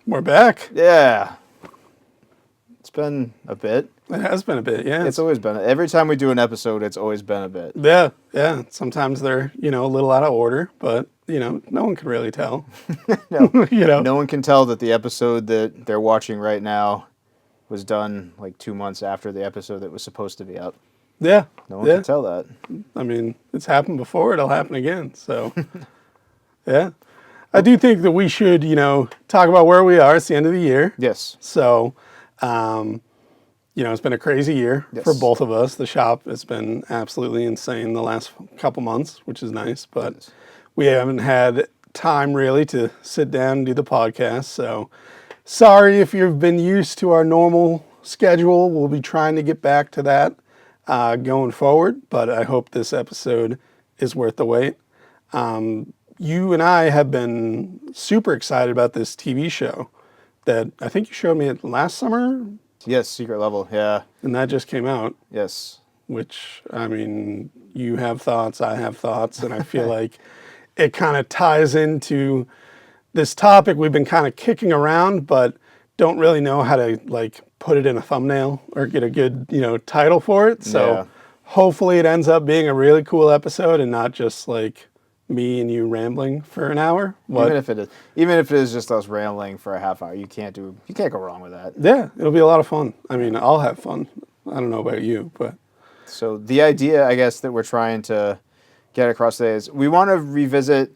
We're back. Yeah. It's been a bit. It has been a bit, yeah. It's always been. Every time we do an episode, it's always been a bit. Yeah. Sometimes they're, a little out of order, but, no one can really tell. No, no one can tell that the episode that they're watching right now was done like 2 months after the episode that was supposed to be up. Yeah. No one can tell that. I mean, it's happened before. It'll happen again. So, yeah. I do think that we should, talk about where we are. It's the end of the year. Yes. So, it's been a crazy year for both of us. The shop has been absolutely insane the last couple months, which is nice. But we haven't had time really to sit down and do the podcast. So, sorry if you've been used to our normal schedule. We'll be trying to get back to that going forward. But I hope this episode is worth the wait. You and I have been super excited about this TV show that I think you showed me last summer. Yes, Secret Level, yeah. And that just came out. Yes. Which, I mean, you have thoughts, I have thoughts, and I feel like it kind of ties into this topic we've been kind of kicking around, but don't really know how to, put it in a thumbnail or get a good, title for it. So hopefully it ends up being a really cool episode and not just, me and you rambling for an hour. Even if it is just us rambling for a half hour, you can't go wrong with that. Yeah, it'll be a lot of fun. I mean, I'll have fun. I don't know about you, but so the idea, I guess, that we're trying to get across today is we want to revisit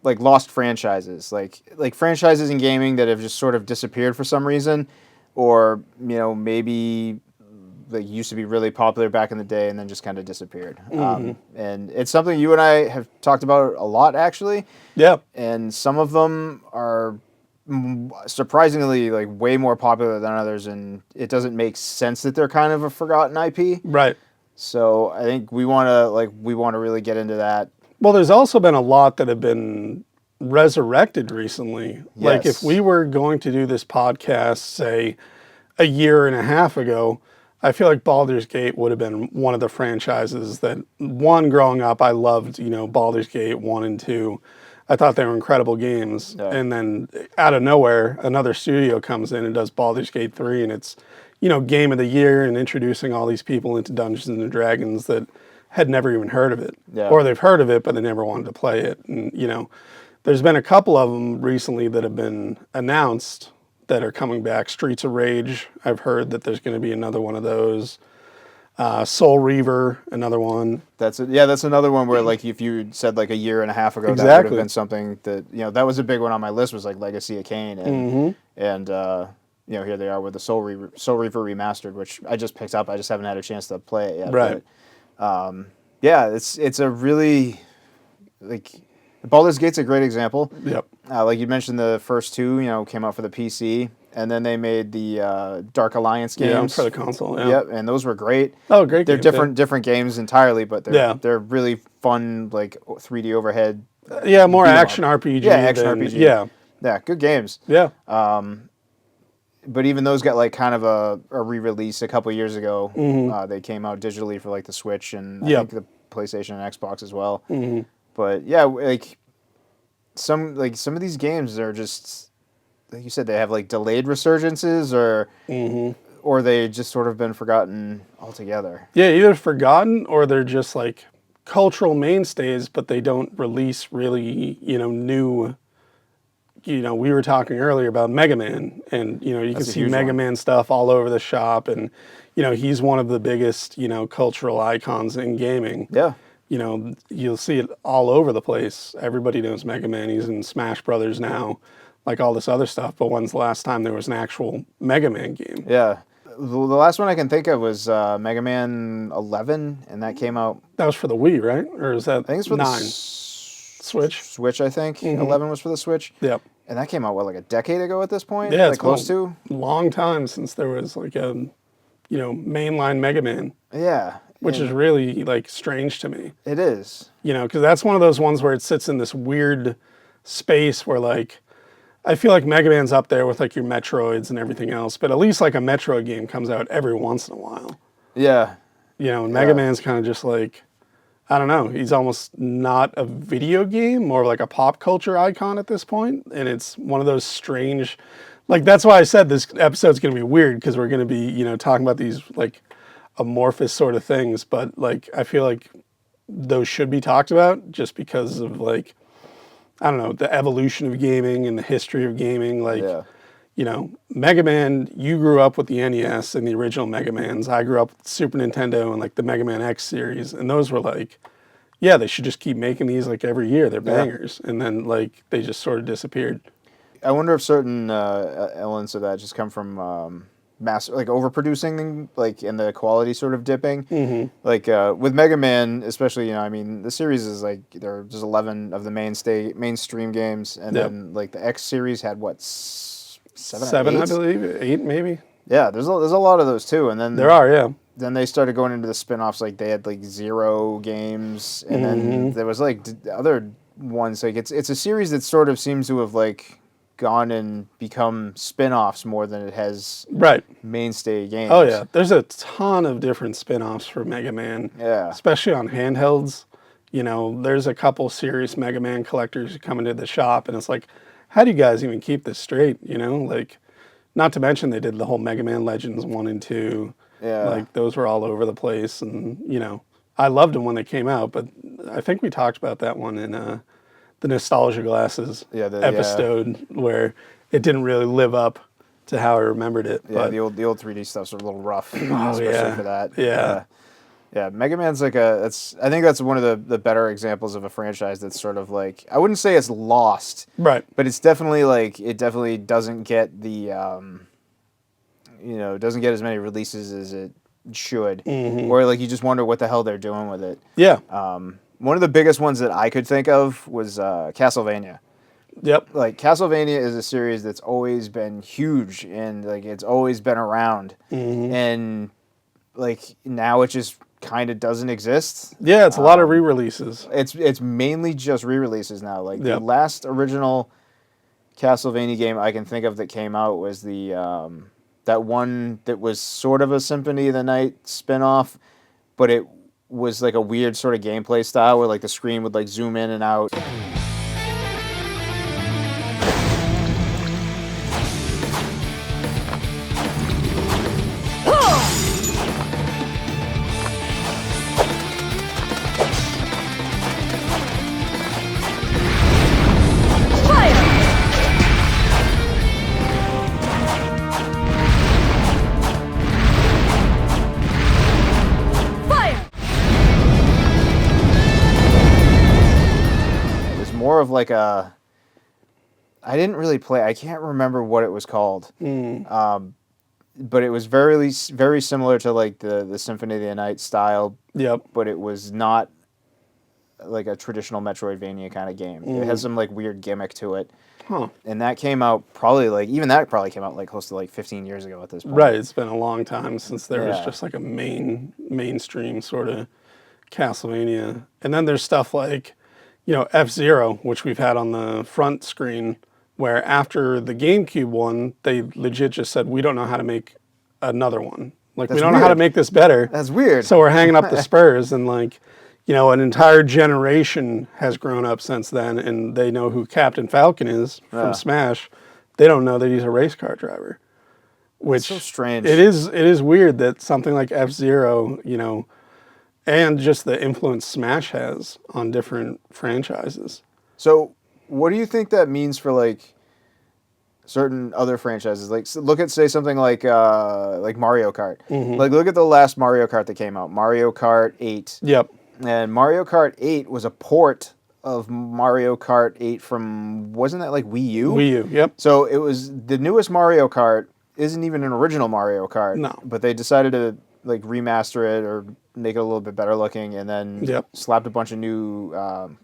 lost franchises, like franchises in gaming that have just sort of disappeared for some reason, or maybe used to be really popular back in the day and then just kind of disappeared. And it's something you and I have talked about a lot, actually. Yeah. And some of them are surprisingly way more popular than others, and it doesn't make sense that they're kind of a forgotten IP. Right. So I think we want to really get into that. Well, there's also been a lot that have been resurrected recently. Yes. If we were going to do this podcast, say, a year and a half ago, I feel like Baldur's Gate would have been one of the franchises that, growing up, I loved, Baldur's Gate 1 and 2. I thought they were incredible games. Yeah. And then out of nowhere, another studio comes in and does Baldur's Gate 3, and it's, game of the year and introducing all these people into Dungeons and Dragons that had never even heard of it. Yeah. Or they've heard of it, but they never wanted to play it. And, there's been a couple of them recently that have been announced that are coming back. Streets of Rage, I've heard that there's going to be another one of those. Soul Reaver, another one. That's another one where if you said a year and a half ago, that would have been something that that was a big one on my list, was Legacy of Kain, and here they are with the Soul Reaver remastered, which I just picked up. I just haven't had a chance to play it yet. Right. But, it's a really Baldur's Gate's a great example. Yep. You mentioned, the first two, came out for the PC, and then they made the Dark Alliance games for the console. Yeah. Yep, and those were great. Oh, great! They're different games entirely, but they're really fun, 3D overhead. Yeah, more action RPG. Yeah, action RPG. Yeah, good games. Yeah. But even those got kind of a re-release a couple years ago. They came out digitally for the Switch and I think the PlayStation and Xbox as well. But yeah, some of these games are just, like you said, they have delayed resurgences, or they just sort of been forgotten altogether. Yeah, either forgotten or they're just cultural mainstays, but they don't release really new. We were talking earlier about Mega Man, and you can see Mega Man stuff all over the shop, and he's one of the biggest cultural icons in gaming. Yeah. You'll see it all over the place. Everybody knows Mega Man. He's in Smash Brothers now, all this other stuff. But when's the last time there was an actual Mega Man game? Yeah. The last one I can think of was Mega Man 11, and that came out... That was for the Wii, right? Or is that I think it's for 9? The Switch? Switch, I think. 11 was for the Switch. Yep. And that came out, a decade ago at this point? Yeah, it's close to? Long time since there was, a, mainline Mega Man. Yeah. Which is really, strange to me. It is. Because that's one of those ones where it sits in this weird space where, I feel like Mega Man's up there with, your Metroids and everything else, but at least, a Metroid game comes out every once in a while. Yeah. And Mega Man's kind of just, I don't know, he's almost not a video game, more like a pop culture icon at this point, and it's one of those strange... Like, that's why I said this episode's going to be weird, because we're going to be, talking about these, like, amorphous sort of things. But, like, I feel like those should be talked about just because of, like, I don't know, the evolution of gaming and the history of gaming. Like, Yeah. Mega Man, you grew up with the NES and the original Mega Mans. I grew up with Super Nintendo and, like, the Mega Man X series. And those were, like, yeah, they should just keep making these, like, every year. They're bangers. And then, like, they just sort of disappeared. I wonder if certain elements of that just come from like overproducing, like, and the quality sort of dipping. Mm-hmm. Like with Mega Man, especially, I mean, the series is like there's 11 of the mainstream games, and then like the X series had what seven, I believe, 8 maybe. Yeah, there's a lot of those too, and then there are, yeah. Then they started going into the spin-offs, like they had like Zero games, and then there was like other ones. Like it's a series that sort of seems to have like gone and become spin-offs more than it has mainstay games. Oh yeah, there's a ton of different spin-offs for Mega Man. Yeah. Especially on handhelds. There's a couple serious Mega Man collectors who come into the shop, and it's like, how do you guys even keep this straight? Like, not to mention they did the whole Mega Man Legends 1 and 2. Yeah. Like, those were all over the place, and, I loved them when they came out, but I think we talked about that one in the Nostalgia Glasses episode, where it didn't really live up to how I remembered it. Yeah, but the old 3D stuff's a little rough, oh, especially for that. Yeah. Yeah, Mega Man's like I think that's one of the better examples of a franchise that's sort of like, I wouldn't say it's lost, right? But it's definitely like, it definitely doesn't get the doesn't get as many releases as it should, or like you just wonder what the hell they're doing with it. Yeah. One of the biggest ones that I could think of was Castlevania. Yep. Like, Castlevania is a series that's always been huge, and like it's always been around, and like now it just kind of doesn't exist. Yeah, it's a lot of re-releases. It's mainly just re-releases now. Like the last original Castlevania game I can think of that came out was the that one that was sort of a Symphony of the Night spin-off, but it was like a weird sort of gameplay style where like the screen would like zoom in and out. Of like a, I didn't really play. I can't remember what it was called, but it was very similar to like the Symphony of the Night style. Yep. But it was not like a traditional Metroidvania kind of game. It has some like weird gimmick to it. Huh. And that came out probably came out like close to like 15 years ago at this point. Right. It's been a long time since there was just like a mainstream sort of Castlevania, and then there's stuff like, F-Zero, which we've had on the front screen, where after the GameCube one, they legit just said, we don't know how to make another one. Like, we don't know how to make this better. That's weird. So we're hanging up the spurs, and like, an entire generation has grown up since then, and they know who Captain Falcon is from Smash. They don't know that he's a race car driver. Which, it's so strange. It is weird that something like F-Zero, and just the influence Smash has on different franchises. So, what do you think that means for like certain other franchises? Like, look at, say, something like Mario Kart. Like, look at the last Mario Kart that came out, Mario Kart 8. Yep. And Mario Kart 8 was a port of Mario Kart 8 from, wasn't that like Wii U? Wii U, yep. So it was, the newest Mario Kart isn't even an original Mario Kart. No. But they decided to like remaster it or make it a little bit better looking, and then slapped a bunch of new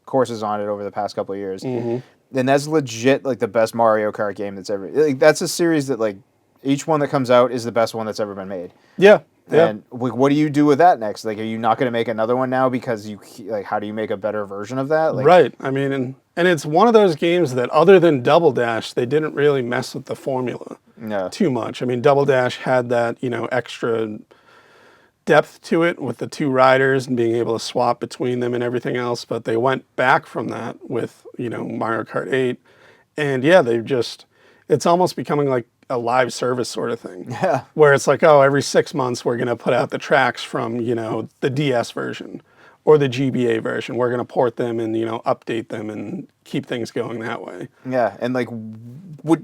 courses on it over the past couple of years. And that's legit like the best Mario Kart game that's ever. Like, that's a series that like each one that comes out is the best one that's ever been made. Yeah. And what do you do with that next? Like, are you not going to make another one now because you like? How do you make a better version of that? Like, right. I mean, and it's one of those games that, other than Double Dash, they didn't really mess with the formula too much. I mean, Double Dash had that extra depth to it with the two riders and being able to swap between them and everything else, but they went back from that with Mario Kart 8, and they've just, it's almost becoming like a live service sort of thing. Yeah. Where it's like, oh, every 6 months we're going to put out the tracks from, the DS version or the GBA version. We're going to port them and, update them and keep things going that way. Yeah, and like,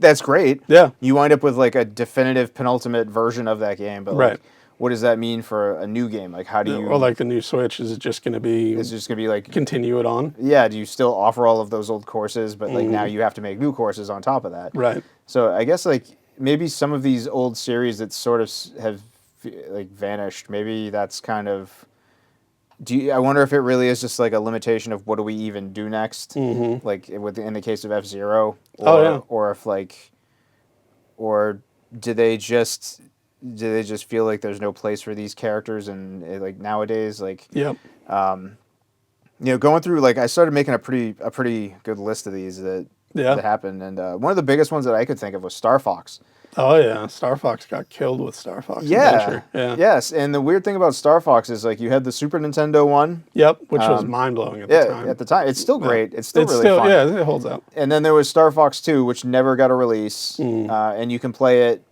that's great. Yeah. You wind up with like a definitive penultimate version of that game, but Right. like, what does that mean for a new game? Like, how do you? Or like the new Switch, is it just going to be? Is it just gonna be like continue it on? Yeah. Do you still offer all of those old courses, but like now you have to make new courses on top of that? Right. So I guess like maybe some of these old series that sort of have like vanished. Maybe that's kind of. I wonder if it really is just like a limitation of what do we even do next? Like in the case of F-Zero, or if like, or do they just feel like there's no place for these characters and like nowadays like Yep. Going through like I started making a pretty good list of these that happened, and one of the biggest ones that I could think of was Star Fox. Oh yeah, Star Fox got killed with Star Fox Adventure. Yeah. Yes, and the weird thing about Star Fox is like you had the Super Nintendo one. Yep, which was mind blowing at the time. At the time, it's still great. It's still really fun. Yeah, it holds up. And then there was Star Fox 2, which never got a release, and you can play it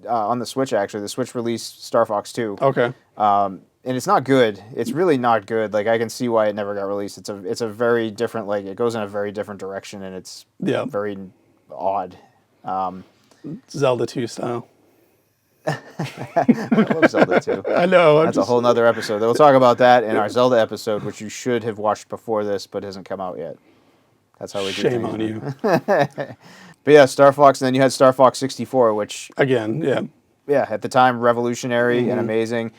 on the Switch. Actually, the Switch released Star Fox 2. Okay. And it's not good. It's really not good. Like I can see why it never got released. It's a very different, like it goes in a very different direction, and it's very odd. Zelda 2 style. I love Zelda 2. I know. That's a whole nother episode. We'll talk about that in our Zelda episode, which you should have watched before this, but hasn't come out yet. That's how we do things. Shame on you. But yeah, Star Fox, and then you had Star Fox 64, which again, at the time revolutionary and amazing.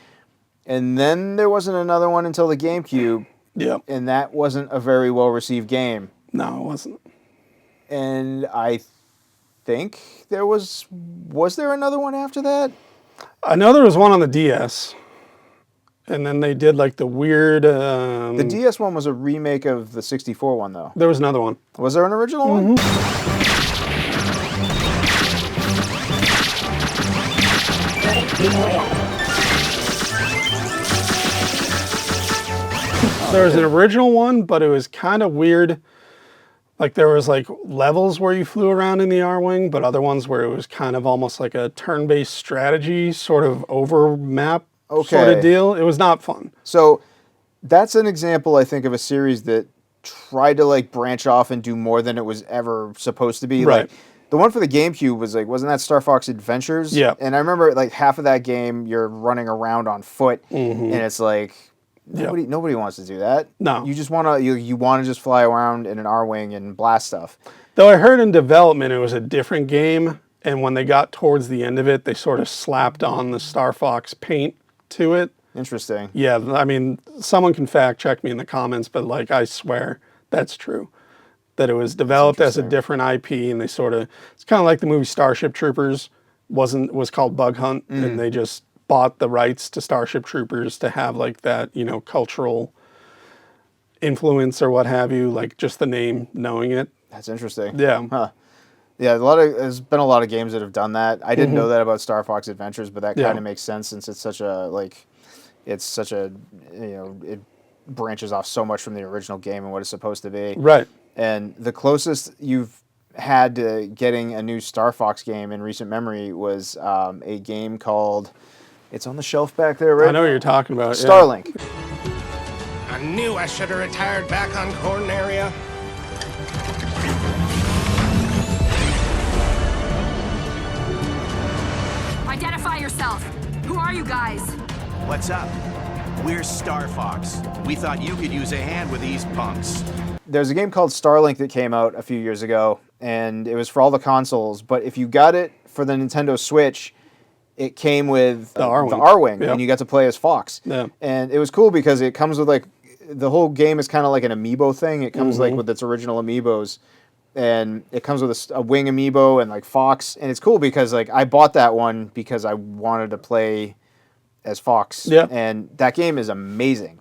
And then there wasn't another one until the GameCube. Yep. And that wasn't a very well received game. No, it wasn't. And I think there was there another one after that? I know there was one on the DS. And then they did like the weird the DS one was a remake of the 64 one though. There was another one. Was there an original one? There was an original one, but it was kind of weird. Like there was like levels where you flew around in the R-Wing, but other ones where it was kind of almost like a turn-based strategy sort of over map sort of deal. It was not fun. So that's an example, I think, of a series that tried to like branch off and do more than it was ever supposed to be. Right. Like the one for the GameCube was like, wasn't that Star Fox Adventures? Yeah. And I remember like half of that game you're running around on foot, and it's like nobody wants to do that. No. You just want to you want to just fly around in an R-Wing and blast stuff. Though I heard in development it was a different game, and when they got towards the end of it, they sort of slapped on the Star Fox paint to it. Interesting. Yeah, I mean, someone can fact check me in the comments, but like I swear that's true. That it was developed as a different IP, and they sort of, it's kind of like the movie Starship Troopers was called Bug Hunt, and they just bought the rights to Starship Troopers to have like that, cultural influence or what have you, like just the name, knowing it. That's interesting. Yeah. Huh. Yeah, there's been a lot of games that have done that. I didn't know that about Star Fox Adventures, but that kind of makes sense since it's such a it branches off so much from the original game and what it's supposed to be. Right. And the closest you've had to getting a new Star Fox game in recent memory was a game called, it's on the shelf back there, right? I know what you're talking about. Starlink. Yeah. I knew I should have retired back on Corneria. Identify yourself. Who are you guys? What's up? We're Star Fox. We thought you could use a hand with these punks. There's a game called Starlink that came out a few years ago, and it was for all the consoles, but if you got it for the Nintendo Switch, it came with the R-Wing, and you got to play as Fox. Yeah. And it was cool because it comes with like, the whole game is kind of like an amiibo thing. It comes like with its original amiibos, and it comes with a wing amiibo and like Fox, and it's cool because like I bought that one because I wanted to play as Fox. Yeah. And that game is amazing.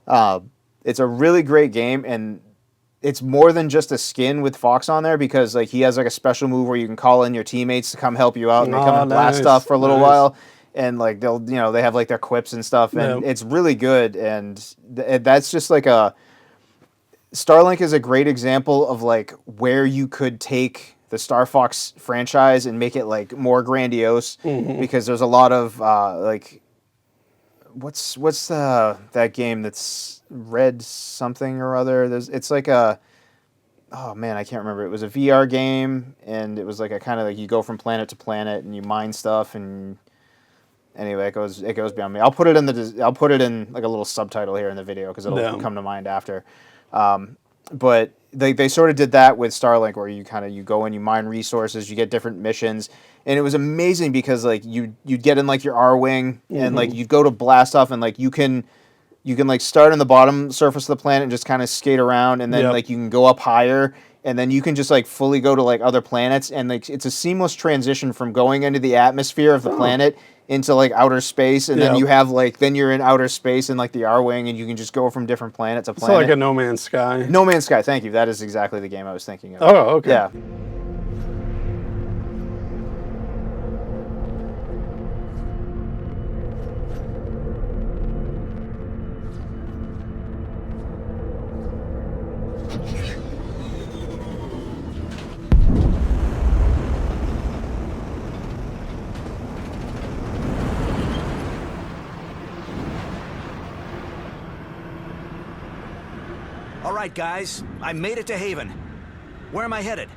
It's a really great game, and it's more than just a skin with Fox on there because like he has like a special move where you can call in your teammates to come help you out, and they come and blast stuff for a little while, and like they'll they have like their quips and stuff, and it's really good, and that's just like Starlink is a great example of like where you could take the Star Fox franchise and make it like more grandiose, because there's a lot of like what's that game that's Red something or other. It's like a, oh man, I can't remember. It was a VR game, and it was like a kind of like you go from planet to planet and you mine stuff, and anyway, it goes beyond me. I'll put it in like a little subtitle here in the video because it'll come to mind after. But they sort of did that with Starlink, where you go and you mine resources, you get different missions, and it was amazing because like you'd get in like your R-wing and like you'd go to blast off, and like you can like start on the bottom surface of the planet and just kind of skate around, and then like you can go up higher, and then you can just like fully go to like other planets, and like it's a seamless transition from going into the atmosphere of the planet into like outer space, and then you have like you're in outer space in like the R-wing, and you can just go from different planet to planet. So like a No Man's Sky. No Man's Sky, thank you. That is exactly the game I was thinking of. Oh, okay. Yeah. All right, guys, I made it to Haven. Where am I headed?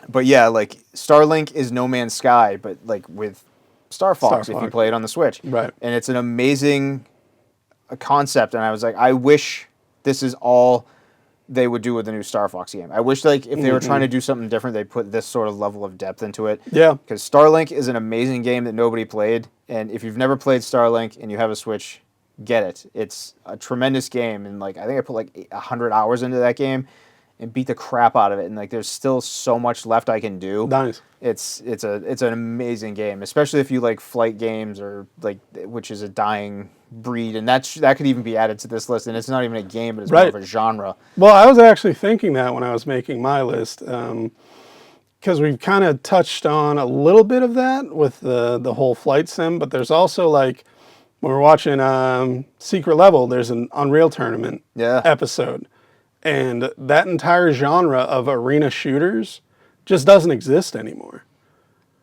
But yeah, like Starlink is No Man's Sky, but like with Star Fox if you play it on the Switch. Right. And it's an amazing concept, and I was like, I wish this is all they would do with the new Star Fox game. I wish like if they were trying to do something different, they put this sort of level of depth into it. Yeah. Because Starlink is an amazing game that nobody played, and if you've never played Starlink and you have a Switch, get it. It's a tremendous game, and like I think I put like 100 hours into that game and beat the crap out of it, and like there's still so much left I can do. Nice. It's an amazing game, especially if you like flight games, or like, which is a dying breed, and that could even be added to this list, and it's not even a game, but it's more of a genre. Well, I was actually thinking that when I was making my list, because we've kind of touched on a little bit of that with the whole flight sim, but there's also like when we're watching Secret Level, there's an Unreal Tournament episode. And that entire genre of arena shooters just doesn't exist anymore.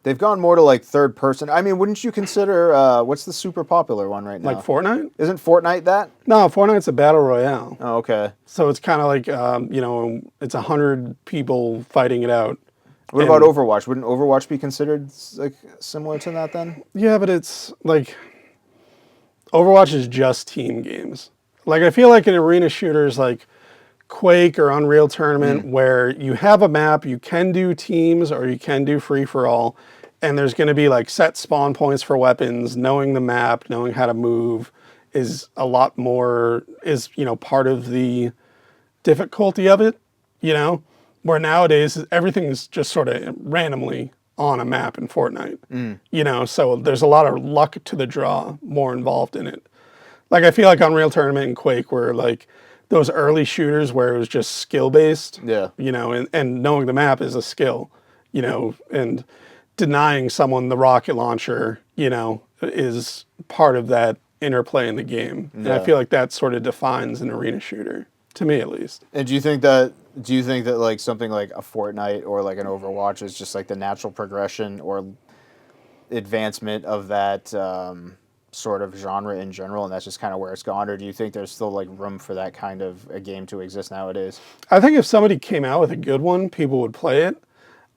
They've gone more to like third person. I mean, wouldn't you consider, what's the super popular one right now? Like Fortnite? Isn't Fortnite that? No, Fortnite's a battle royale. Oh, okay. So it's kind of like, it's 100 people fighting it out. What about Overwatch? Wouldn't Overwatch be considered like similar to that then? Yeah, but it's like, Overwatch is just team games. Like, I feel like an arena shooter is like Quake or Unreal Tournament, where you have a map, you can do teams or you can do free-for-all, and there's going to be like set spawn points for weapons. Knowing the map, knowing how to move is a lot more, part of the difficulty of it, where nowadays everything's just sort of randomly on a map in Fortnite, so there's a lot of luck to the draw more involved in it. Like, I feel like Unreal Tournament and Quake were like those early shooters where it was just skill-based, and knowing the map is a skill, and denying someone the rocket launcher, is part of that interplay in the game. Yeah. And I feel like that sort of defines an arena shooter, to me at least. And do you think that like something like a Fortnite or like an Overwatch is just like the natural progression or advancement of that sort of genre in general, and that's just kind of where it's gone? Or do you think there's still like room for that kind of a game to exist nowadays? I think if somebody came out with a good one, people would play it.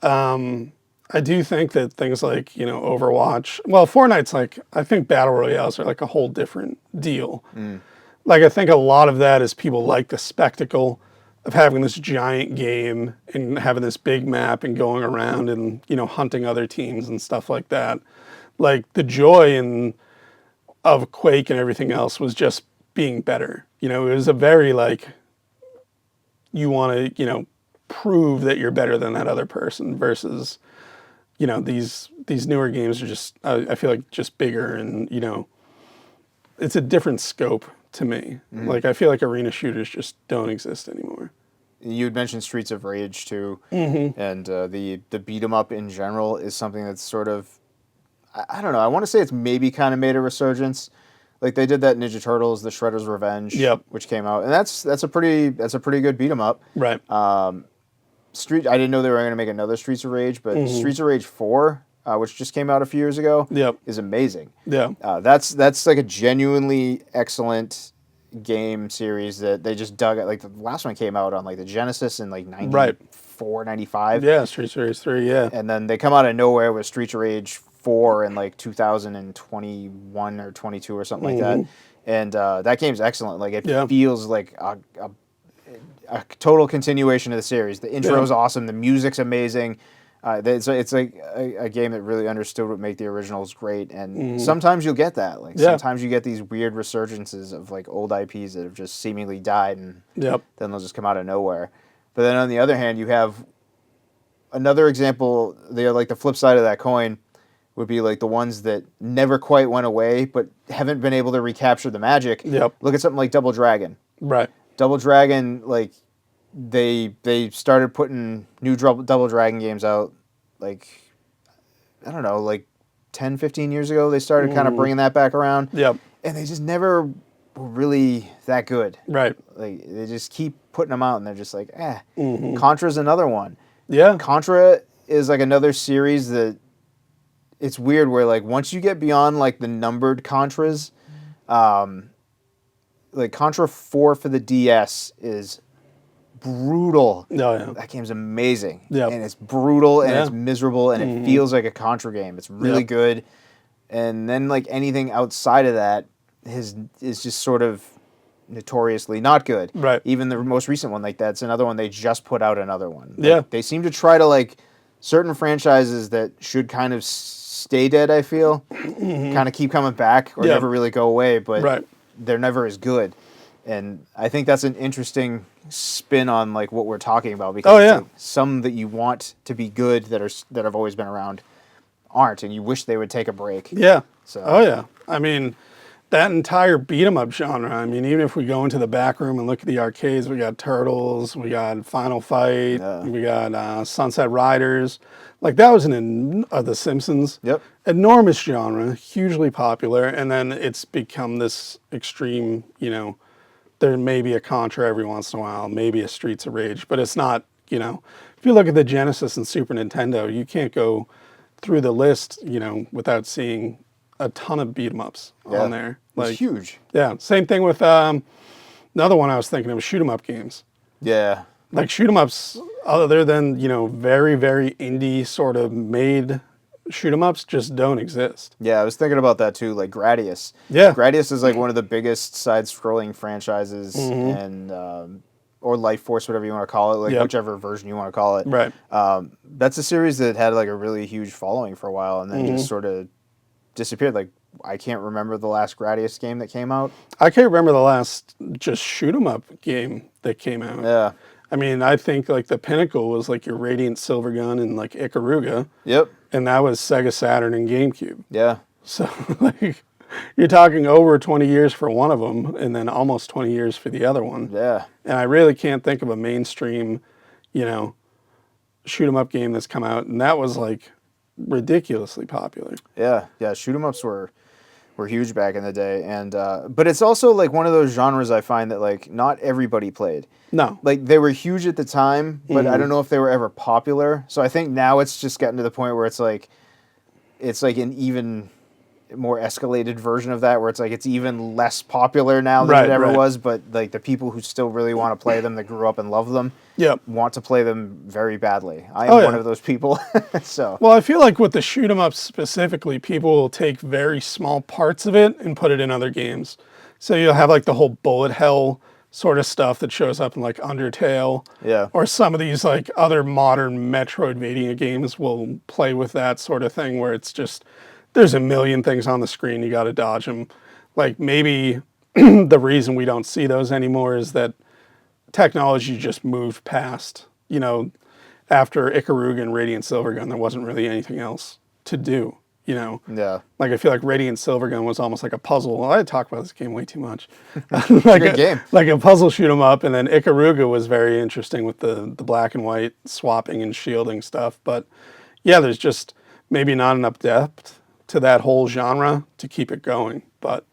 I do think that things like, Overwatch, well, Fortnite's like, I think battle royales are like a whole different deal. Like, I think a lot of that is people like the spectacle of having this giant game and having this big map and going around and, hunting other teams and stuff like that. Like, the joy of Quake and everything else was just being better. It was a very like, you want to, prove that you're better than that other person versus, these newer games are just, I feel like just bigger and, it's a different scope to me. Like, I feel like arena shooters just don't exist anymore. You had mentioned Streets of Rage too, and the beat 'em up in general is something that's sort of, I don't know, I want to say it's maybe kind of made a resurgence. Like, they did that Ninja Turtles, The Shredder's Revenge, which came out, and that's a pretty good beat 'em up. Right. I didn't know they were going to make another Streets of Rage, but Streets of Rage 4, which just came out a few years ago, Yep. is amazing. Yeah. That's like a genuinely excellent game series that they just dug at. Like the last one came out on like the Genesis in like 94, 95. Yeah, Streets of Rage 3, yeah. And then they come out of nowhere with Streets of Rage 4 in like 2021 or 22 or something like that. And that game's excellent. Like it feels like a total continuation of the series. The intro's awesome. The music's amazing. It's like a game that really understood what made the originals great. And sometimes you'll get that. Like sometimes you get these weird resurgences of like old IPs that have just seemingly died, and then they'll just come out of nowhere. But then on the other hand, you have another example. The flip side of that coin would be like the ones that never quite went away, but haven't been able to recapture the magic. Yep. Look at something like Double Dragon. Right. Double Dragon, like they started putting new Double Dragon games out, like, I don't know, like 10, 15 years ago. They started kind of bringing that back around. Yep. And they just never were really that good. Right. Like they just keep putting them out, and they're just like, eh. Contra's another one. Yeah. Contra is like another series that it's weird where like once you get beyond like the numbered Contras, like Contra 4 for the DS is brutal. Oh, yeah. That game's amazing. Yeah. And it's brutal and it's miserable and it feels like a Contra game. It's really good. And then like anything outside of that is just sort of notoriously not good. Right. Even the most recent one, like that's another one, they just put out another one. Like, Yeah. they seem to try to like certain franchises that should kind of stay dead, I feel, kind of keep coming back or never really go away, but they're never as good. And I think that's an interesting spin on like what we're talking about, because it's like some that you want to be good that have always been around aren't, and you wish they would take a break. Yeah. So. Oh yeah. I mean, that entire beat 'em up genre. I mean, even if we go into the back room and look at the arcades, we got Turtles, we got Final Fight, we got Sunset Riders. Like that was The Simpsons. Yep. Enormous genre, hugely popular, and then it's become this extreme. There may be a Contra every once in a while, maybe a Streets of Rage, but it's not. If you look at the Genesis and Super Nintendo, you can't go through the list, without seeing a ton of beat 'em ups on there. Like, it's huge. Yeah. Same thing with another one I was thinking of, shoot 'em up games. Yeah. Like shoot 'em ups, other than very, very indie sort of made shoot 'em ups, just don't exist. Yeah, I was thinking about that too. Like Gradius. Yeah. Gradius is like one of the biggest side-scrolling franchises, and or Life Force, whatever you want to call it, like whichever version you want to call it. Right. That's a series that had like a really huge following for a while, and then just sort of disappeared. Like I can't remember the last Gradius game that came out. I can't remember the last just shoot 'em up game that came out. Yeah. I mean, I think like the pinnacle was like your Radiant Silvergun and like Ikaruga. Yep. And that was Sega Saturn and GameCube. Yeah. So like you're talking over 20 years for one of them and then almost 20 years for the other one. Yeah. And I really can't think of a mainstream, shoot 'em up game that's come out. And that was like ridiculously popular. Yeah. Yeah. Shoot 'em ups were huge back in the day, and but it's also like one of those genres I find that like not everybody played. No. Like they were huge at the time, but I don't know if they were ever popular. So I think now it's just gotten to the point where it's like an even more escalated version of that, where it's like it's even less popular now than it ever was, but like the people who still really want to play them, that grew up and love them, want to play them very badly. I am one of those people. So well, I feel like with the shoot 'em ups specifically, people will take very small parts of it and put it in other games. So you'll have like the whole bullet hell sort of stuff that shows up in like Undertale, or some of these like other modern Metroidvania games will play with that sort of thing, where it's just there's a million things on the screen, you got to dodge them. Like maybe the reason we don't see those anymore is that technology just moved past. After Ikaruga and Radiant Silvergun, there wasn't really anything else to do. Yeah. Like I feel like Radiant Silvergun was almost like a puzzle. Well, I talk about this game way too much. Like a game. Like a puzzle shoot 'em up, and then Ikaruga was very interesting with the black and white swapping and shielding stuff. But yeah, there's just maybe not enough depth to that whole genre to keep it going. But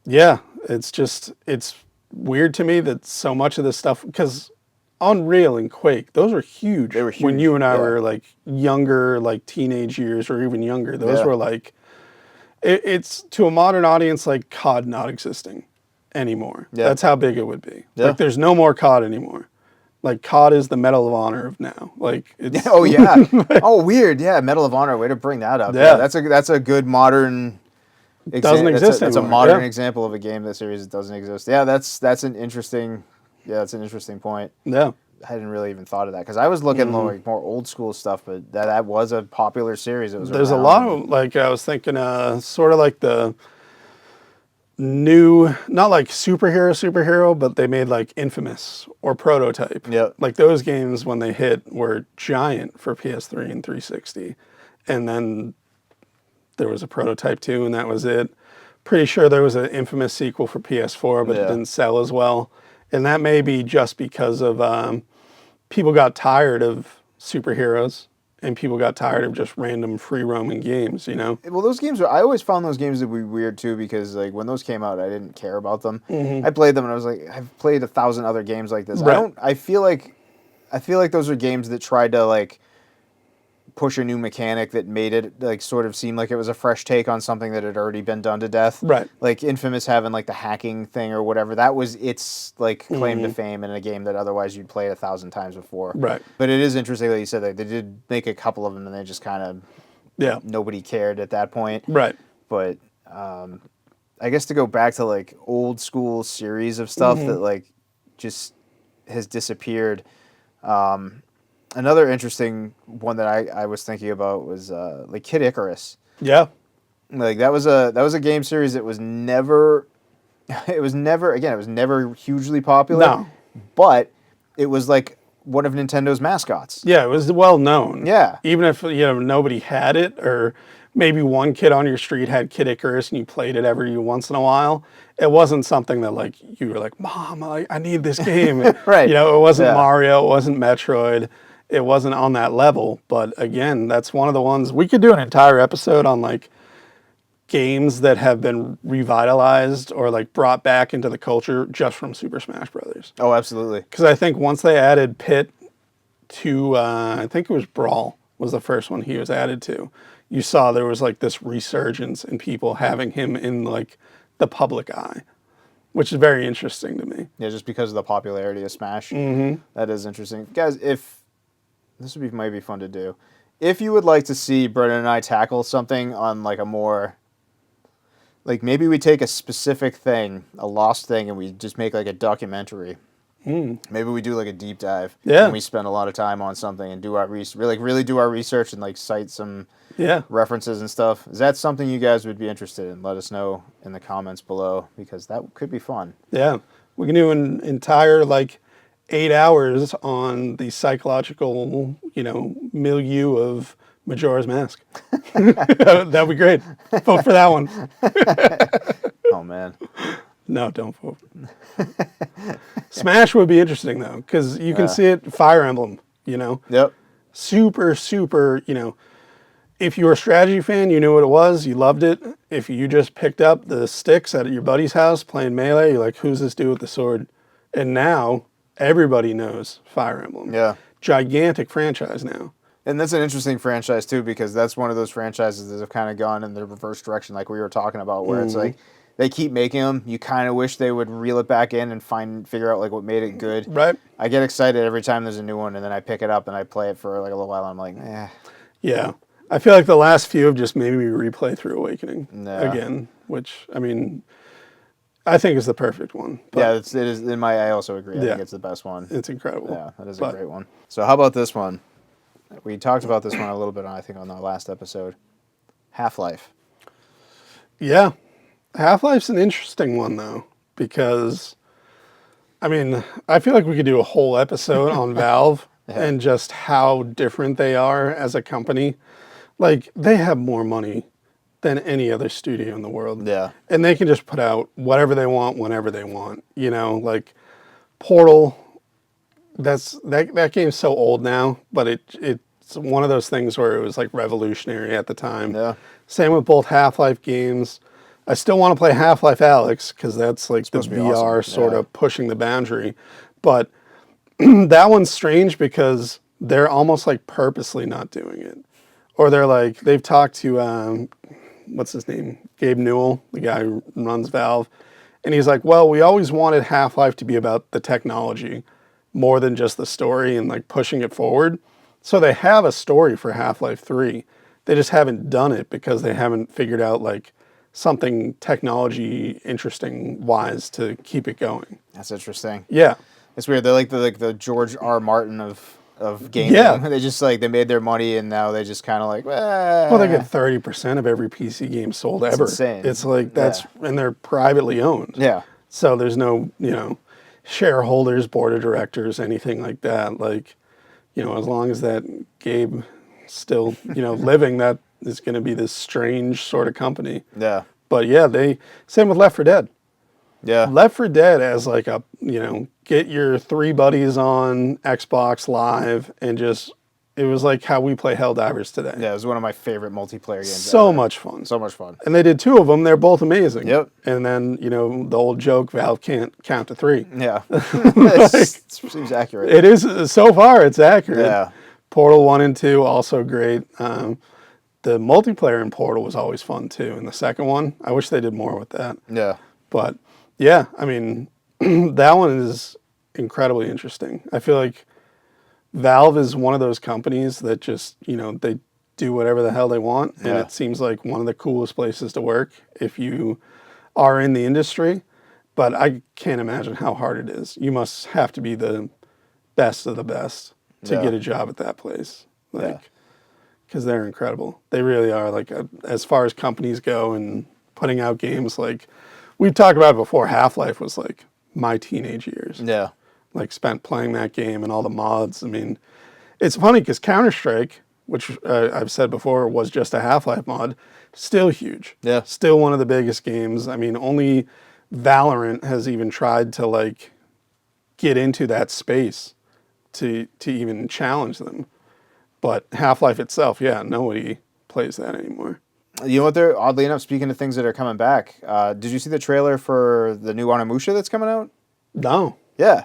yeah, it's weird to me that so much of this stuff, because Unreal and Quake, those were huge. They were when huge, you and I yeah. were like younger, like teenage years or even younger. Those Yeah. were like, it's to a modern audience like COD not existing anymore. Yeah. That's how big it would be. Yeah. Like there's no more COD anymore. Like COD is the Medal of Honor of now. Like it's Oh yeah. Oh weird. Yeah. Medal of Honor. Way to bring that up. Yeah. That's a good modern. Doesn't exist That's a anymore, modern yeah. example of a game that series that doesn't exist. Yeah. That's an interesting. Yeah, that's an interesting point. yeah. I hadn't really even thought of that because I was looking like more old school stuff, but that was a popular series. It was. There's a around. lot of like I was thinking, sort of like the new, not like superhero, but they made like Infamous or Prototype. Yep. Like those games when they hit were giant for PS3 and 360, and then there was a Prototype 2, and that was it. Pretty sure there was an Infamous sequel for PS4, but it Yeah. didn't sell as well, and that may be just because of people got tired of superheroes. And people got tired of just random free roaming games, you know? Well, those games I always found those games to be weird too because like when those came out, I didn't care about them. I played them and I was like, I've played 1,000 other games like this. Right. I feel like those are games that tried to like push a new mechanic that made it like sort of seem like it was a fresh take on something that had already been done to death. Right. Like Infamous having like the hacking thing or whatever. That was its like claim to fame in a game that otherwise you'd play it 1,000 times before. Right. But it is interesting that you said that they did make a couple of them and they just kind of Yeah. nobody cared at that point. Right. But I guess to go back to like old school series of stuff that like just has disappeared. Another interesting one that I was thinking about was like Kid Icarus. Yeah. Like that was a game series that was never hugely popular. No. But it was like one of Nintendo's mascots. Yeah, it was well known. Yeah. Even if, nobody had it, or maybe one kid on your street had Kid Icarus and you played it every once in a while, it wasn't something that like you were like, Mom, I need this game. Right. It wasn't Yeah. Mario, it wasn't Metroid. It wasn't on that level. But again, that's one of the ones we could do an entire episode on like games that have been revitalized or like brought back into the culture just from Super Smash Brothers. Oh, absolutely. Because I think once they added Pit to, I think it was Brawl was the first one he was added to. You saw there was like this resurgence in people having him in like the public eye, which is very interesting to me. Yeah, just because of the popularity of Smash. Mm-hmm. That is interesting. Guys, might be fun to do. If you would like to see Brennan and I tackle something on like a more, like maybe we take a specific thing, a lost thing, and we just make like a documentary. Maybe we do like a deep dive. Yeah. And we spend a lot of time on something and do our really do our research and like cite some Yeah. references and stuff. Is that something you guys would be interested in? Let us know in the comments below because that could be fun. Yeah. We can do an entire like 8 hours on the psychological, milieu of Majora's Mask. That'd be great. Vote for that one. Oh man. No, don't vote. Smash would be interesting though, because you can see it. Fire Emblem, Yep. super, super. If you were a strategy fan, you knew what it was. You loved it. If you just picked up the sticks at your buddy's house playing Melee, you're like, "Who's this dude with the sword?" And now everybody knows Fire Emblem. Yeah. Gigantic franchise now. And that's an interesting franchise too, because that's one of those franchises that have kind of gone in the reverse direction, like we were talking about, where it's like they keep making them. You kind of wish they would reel it back in and figure out like what made it good. Right. I get excited every time there's a new one, and then I pick it up and I play it for like a little while. And I'm like, eh. Yeah. I feel like the last few have just made me replay through Awakening again, which, I think is the perfect one. But Yeah, it is. I also agree. I think it's the best one. it's incredible. Yeah, that is a great one. So how about this one? We talked about this one a little bit, I think, on the last episode. Half-Life. Yeah. Half-Life's an interesting one, though, because, I feel like we could do a whole episode on Valve and just how different they are as a company. Like, they have more money than any other studio in the world. Yeah. And they can just put out whatever they want, whenever they want. Like Portal, that game's so old now, but it's one of those things where it was like revolutionary at the time. Yeah. Same with both Half-Life games. I still want to play Half-Life Alyx because that's like the supposed to be VR awesome. sort of pushing the boundary. But that one's strange because they're almost like purposely not doing it. Or they're like, they've talked to, what's his name? Gabe Newell, the guy who runs Valve. And he's like, well, we always wanted Half-Life to be about the technology more than just the story and like pushing it forward. So they have a story for Half-Life 3. They just haven't done it because they haven't figured out like something technology interesting wise to keep it going. That's interesting. Yeah. It's weird. They're like the George R. Martin of gaming. Yeah. They just like they made their money and now they just kind of like, Well, they get 30% of every PC game sold ever. insane. It's like and they're privately owned. Yeah. So there's no, shareholders, board of directors, anything like that. Like, as long as that Gabe still, living, that is going to be this strange sort of company. Yeah. But yeah, same with Left 4 Dead. Yeah. Left 4 Dead as like a, get your 3 buddies on Xbox Live and it was like how we play Helldivers today. Yeah, it was one of my favorite multiplayer games. So much fun. So much fun. And they did 2 of them. They're both amazing. Yep. And then, the old joke, Valve can't count to 3. Yeah. It seems accurate. It is, so far, it's accurate. Yeah. Portal 1 and 2, also great. The multiplayer in Portal was always fun, too. And the second one, I wish they did more with that. Yeah. But, yeah, I mean, that one is incredibly interesting. I feel like Valve is one of those companies that just, they do whatever the hell they want. And it seems like one of the coolest places to work if you are in the industry. But I can't imagine how hard it is. You must have to be the best of the best to get a job at that place. Because they're incredible. They really are. Like, as far as companies go and putting out games, like, we've talked about it before, Half-Life was like my teenage years. Yeah. Like, spent playing that game and all the mods. I mean, it's funny because Counter-Strike, which I've said before was just a Half-Life mod, still huge. Yeah. Still one of the biggest games. I mean, only Valorant has even tried to, like, get into that space to even challenge them. But Half-Life itself, nobody plays that anymore. You know what? They're oddly enough, speaking of things that are coming back, did you see the trailer for the new Onimusha that's coming out? No. Yeah.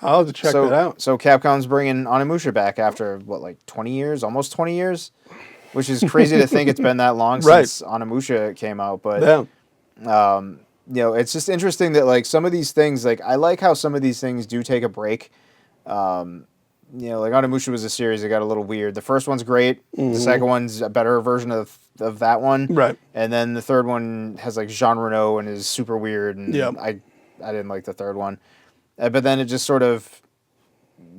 I'll have to check that out. So Capcom's bringing Onimusha back after, what, like 20 years? Almost 20 years? Which is crazy to think it's been that long since Onimusha came out. But, it's just interesting that, like, some of these things, like, I like how some of these things do take a break. Like Onimusha was a series that got a little weird. The first one's great. Mm-hmm. The second one's a better version of that one. Right. And then the third one has, like, Jean Reno and is super weird. And I didn't like the third one. But then it just sort of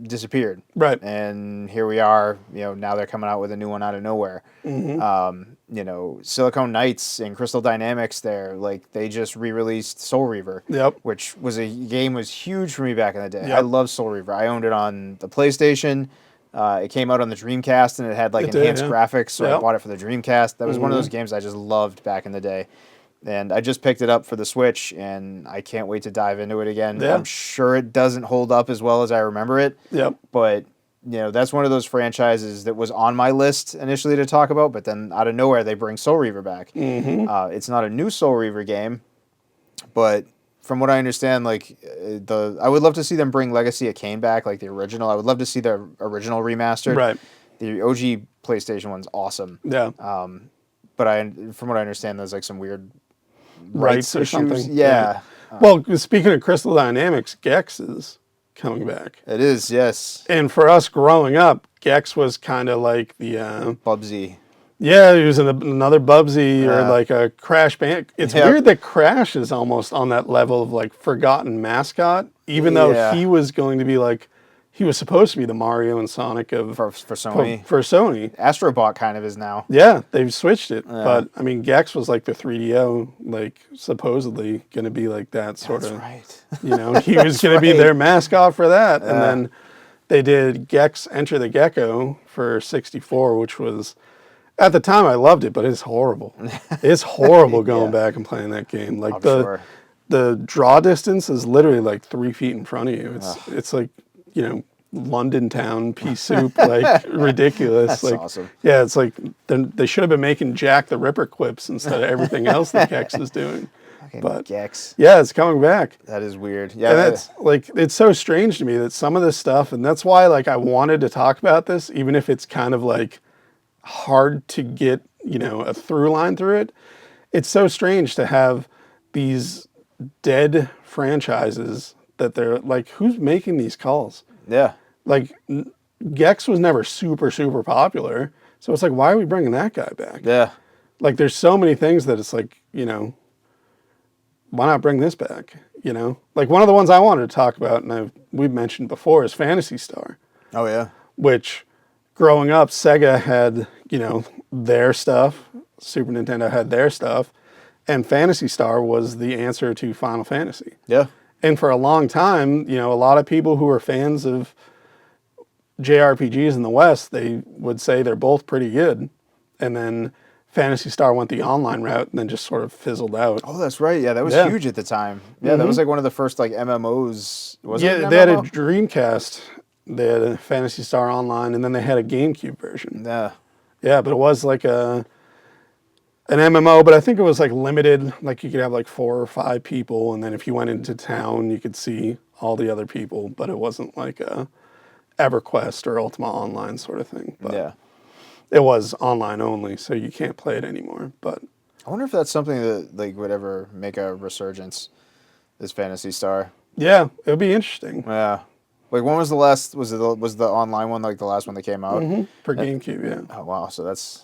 disappeared. Right. And here we are, now they're coming out with a new one out of nowhere. Mm-hmm. Silicon Knights and Crystal Dynamics they just re-released Soul Reaver. Yep. Which was a game was huge for me back in the day. Yep. I love Soul Reaver. I owned it on the PlayStation. It came out on the Dreamcast and it had enhanced graphics, so I bought it for the Dreamcast. That was one of those games I just loved back in the day. And I just picked it up for the Switch, and I can't wait to dive into it again. Yeah. I'm sure it doesn't hold up as well as I remember it. Yep. But, that's one of those franchises that was on my list initially to talk about, but then out of nowhere they bring Soul Reaver back. Mm-hmm. It's not a new Soul Reaver game, but from what I understand, I would love to see them bring Legacy of Kain back, like the original. I would love to see the original remastered. Right. The OG PlayStation one's awesome. Yeah. But from what I understand, there's some weird rights or issues. something. Yeah. Well, speaking of Crystal Dynamics, Gex is coming back. It is, yes. And for us growing up, Gex was kind of like the Bubsy. Yeah, he was another Bubsy or like a Crash Band. It's weird that Crash is almost on that level of forgotten mascot, even though he was going to be he was supposed to be the Mario and Sonic of for Sony. For Sony. Astrobot kind of is now. Yeah, they've switched it. Yeah. But I mean, Gex was like the 3DO, supposedly going to be like that sort of. That's right. He was going to be their mascot for that, and then they did Gex Enter the Gecko for 64, which was. At the time, I loved it, but it's horrible. It's horrible going back and playing that game. The draw distance is literally 3 feet in front of you. It's London town pea soup, like ridiculous. That's like, awesome. Yeah, it's like they should have been making Jack the Ripper quips instead of everything else that Gex is doing. But Gex. yeah, it's coming back. That is weird. Yeah, And that's like, it's so strange to me that some of this stuff, and that's why like I wanted to talk about this, even if it's kind of like hard to get, a through line through it. It's so strange to have these dead franchises that they're like, who's making these calls? yeah. Like Gex was never super, super popular. So it's like, why are we bringing that guy back? Yeah. Like there's so many things that it's like, why not bring this back? Like one of the ones I wanted to talk about, and we've mentioned before, is Phantasy Star, Oh yeah. which growing up, Sega had, their stuff, Super Nintendo had their stuff, and Phantasy Star was the answer to Final Fantasy. Yeah. And for a long time, a lot of people who were fans of JRPGs in the West, they would say they're both pretty good. And then Phantasy Star went the online route and then just sort of fizzled out. Oh, that's right. Yeah, that was Yeah. huge at the time. Yeah, that was like one of of the first like MMOs. Was it? Yeah, an they had a MMO? Dreamcast. They had a Phantasy Star Online, and then they had a GameCube version. Yeah. Yeah, but it was like an MMO, but I think it was like limited. Like you could have like 4 or 5 people, and then if you went into town, you could see all the other people. But it wasn't like a EverQuest or Ultima Online sort of thing. But Yeah. it was online only, so you can't play it anymore. But I wonder if that's something that like would ever make a resurgence. This Phantasy Star. yeah, it would be interesting Yeah. Like when was the last? Was the online one like the last one that came out? for GameCube. Yeah, Oh wow, so that's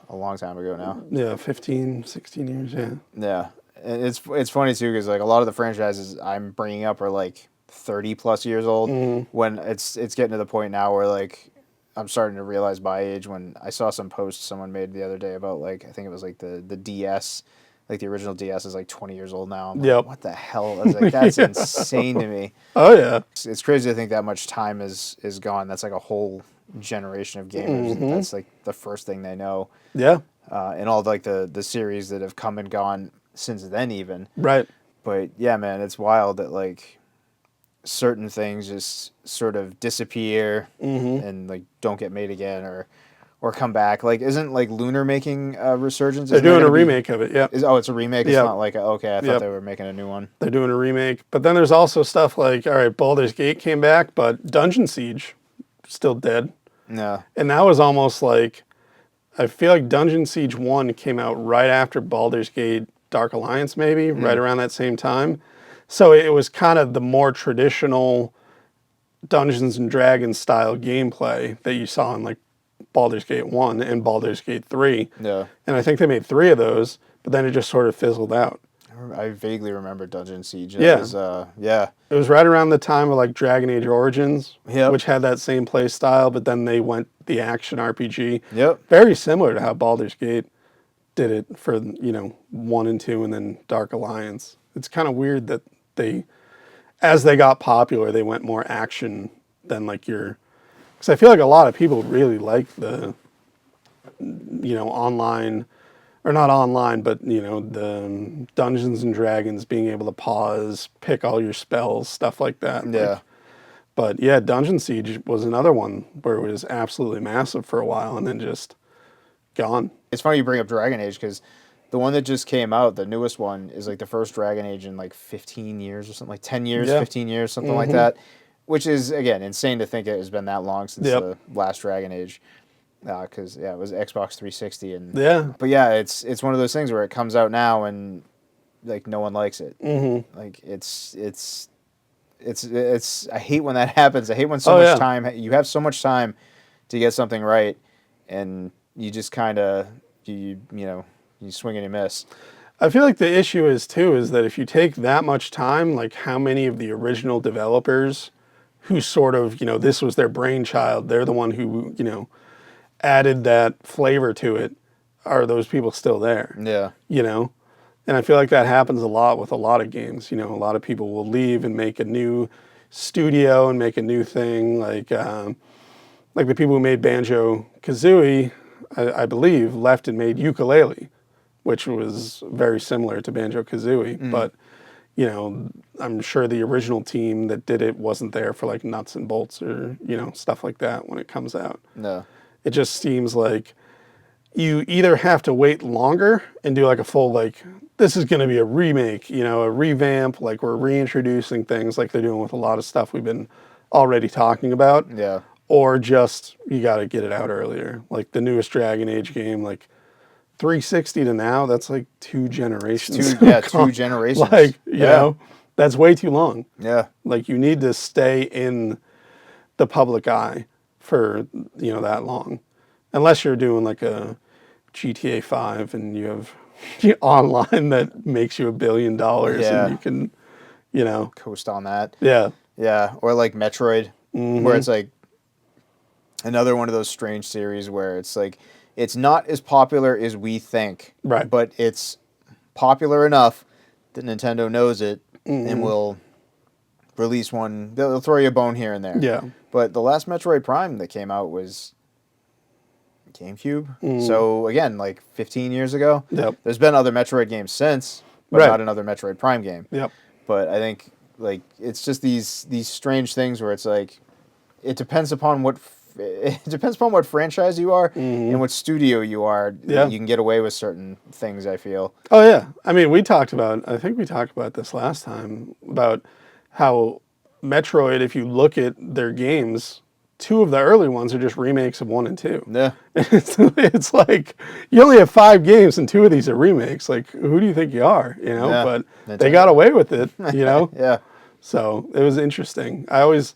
a long time ago now. yeah, 15, 16 years. Yeah, Yeah, and it's funny too because like a lot of the franchises I'm bringing up are like 30 plus years old. When it's getting to the point now where like I'm starting to realize my age. When I saw some posts someone made the other day about like I think it was like the DS, like the original DS is like 20 years old now. I'm like, Yep. what the hell? I was like, that's insane to me. oh yeah, It's crazy to think that much time is gone. That's like a whole generation of gamers. That's like the first thing they know. yeah, And all like the series that have come and gone since then even. right. But yeah, man, it's wild that like certain things just sort of disappear and like don't get made again or come back. Like isn't like Lunar making a resurgence? They're Isn't there doing a gonna be- remake of it. Yeah, it's a remake. It's Yep. not like okay. I thought Yep. they were making a new one. they're doing a remake. But then there's also stuff like, all right, Baldur's Gate came back, but Dungeon Siege still dead. No. And that was almost like, I feel like Dungeon Siege 1 came out right after Baldur's Gate Dark Alliance, maybe, right around that same time. So it was kind of the more traditional Dungeons and Dragons style gameplay that you saw in like Baldur's Gate 1 and Baldur's Gate 3. Yeah. And I think they made 3 of those, but then it just sort of fizzled out. I vaguely remember Dungeon Siege. Yeah. It was, yeah. It was right around the time of like Dragon Age Origins, Yep. which had that same play style, but then they went the action RPG. Yep. Very similar to how Baldur's Gate did it for, 1 and 2 and then Dark Alliance. It's kind of weird that as they got popular, they went more action than like because I feel like a lot of people really like the, online, or not online, but, the Dungeons and Dragons, being able to pause, pick all your spells, stuff like that. Yeah. Like, but yeah, Dungeon Siege was another one where it was absolutely massive for a while and then just gone. It's funny you bring up Dragon Age because the one that just came out, the newest one, is like the first Dragon Age in like 15 years or something, like 10 years, Yeah. 15 years, something like that. Which is, again, insane to think it has been that long since Yep. the last Dragon Age. Because, yeah, it was Xbox 360. And Yeah. But yeah, it's one of those things where it comes out now and like no one likes it. Like it's I hate when that happens. I hate when so Oh, much yeah. time, you have so much time to get something right and you just kind of, you swing and you miss. I feel like the issue is that if you take that much time, like how many of the original developers who sort of, this was their brainchild, they're the one who, added that flavor to it, are those people still there? Yeah. And I feel like that happens a lot with a lot of games. A lot of people will leave and make a new studio and make a new thing. Like the people who made Banjo-Kazooie, I believe, left and made Ukulele, which was very similar to Banjo-Kazooie. But, you know, I'm sure the original team that did it wasn't there for like nuts and bolts or, you know, stuff like that when it comes out. No. It just seems like you either have to wait longer and do like a full, like, this is going to be a remake, you know, a revamp, like we're reintroducing things like they're doing with a lot of stuff we've been already talking about. Yeah. Or just, you got to get it out earlier. Like the newest Dragon Age game, like 360 to now, that's like 2 generations. Two generations. Like, you know, that's way too long. Yeah. Like you need to stay in the public eye for, you know, that long. Unless you're doing like a GTA 5 and you have online that makes you $1 billion and you can, you know. Coast on that. Yeah. Yeah. Or like Metroid, where it's like another one of those strange series where it's like, it's not as popular as we think. Right. But it's popular enough that Nintendo knows it and will release one. They'll throw you a bone here and there. Yeah. But the last Metroid Prime that came out was GameCube. So again, like 15 years ago. Yep. There's been other Metroid games since, but Right. not another Metroid Prime game. Yep. But I think like it's just these strange things where it's like it depends upon what franchise you are and what studio you are. Yeah. You can get away with certain things, I feel. Oh yeah. I mean, I think we talked about this last time about how Metroid, if you look at their games, 2 of the early ones are just remakes of 1 and 2. Yeah. It's like you only have 5 games and 2 of these are remakes. Like, who do you think you are? You know, Yeah. but Nintendo. they got away with it. You know. Yeah. So it was interesting. I always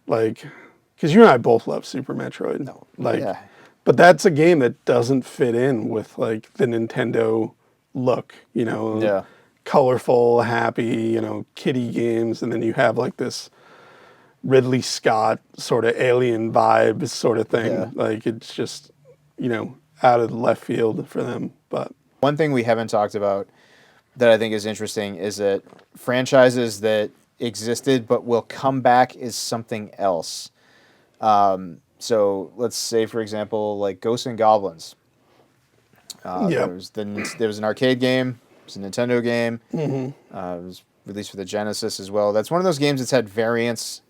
like, because you and I both love Super Metroid. No. Like, Yeah. but that's a game that doesn't fit in with like the Nintendo look. You know. Yeah. Colorful, happy, you know, kiddie games, and then you have like this Ridley Scott sort of alien vibe sort of thing. Yeah. Like it's just, you know, out of the left field for them. But one thing we haven't talked about that I think is interesting is that franchises that existed but will come back as something else. So let's say, for example, like Ghosts and Goblins. Yeah. There was an arcade game. It was a Nintendo game. It was released for the Genesis as well. That's one of those games that's had variants